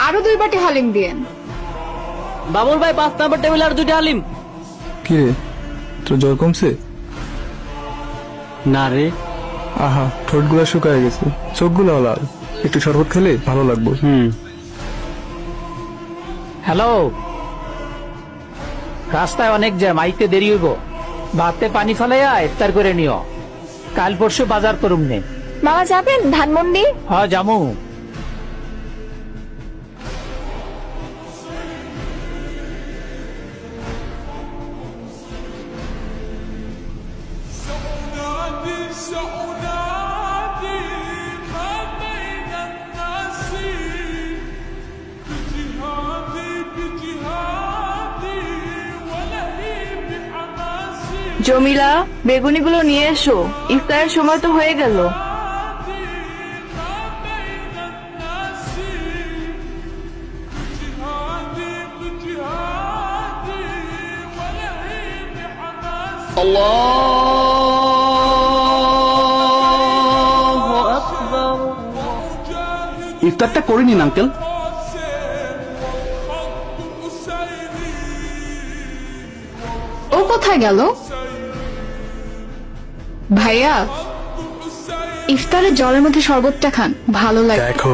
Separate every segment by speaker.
Speaker 1: আরো 2 বাটি হালিম দিয়েন।
Speaker 2: বাবুল ভাই 5 নম্বর টেবিলে আর 2টা হালিম।
Speaker 3: কি রে, তোর জ্বর কমছে?
Speaker 2: না রে।
Speaker 3: আহা, ঠোঁটগুলা শুকায় গেছে, চোখগুলো লাল, একটু শরবত খেলে ভালো লাগবে।
Speaker 4: হ্যালো, রাস্তায় অনেক জ্যাম, আইতে দেরি হইব। ভাতে পানি ফেলাইয়া ইফতার করে নিও, কাল পরশু বাজার করুম নে।
Speaker 1: মামা যাবেন ধানমন্ডি?
Speaker 4: হ্যাঁ জামু।
Speaker 1: জমিলা, বেগুনিগুলো নিয়ে এসো, ইফতারের সময় তো হয়ে গেল।
Speaker 2: ইফতারটা করে নিন আঙ্কেল।
Speaker 1: ও কোথায় গেল? ভাইয়া, ইফতারের জলের মধ্যে শরবতটা খান, ভালো লাগে।
Speaker 3: দেখো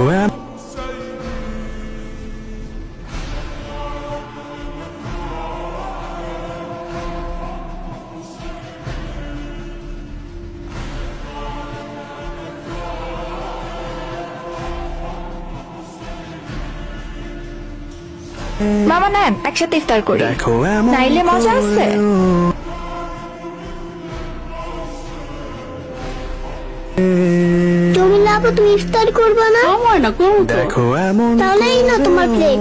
Speaker 1: মামা নেন, একসাথে ইফতার করি, নাইলে মজা আছে।
Speaker 5: জমিলা আপু, তুমি ইফতার করবে না?
Speaker 1: আমার না, করবো তো।
Speaker 3: দেখো এমন
Speaker 5: তাহলেই না তোমার প্লেট।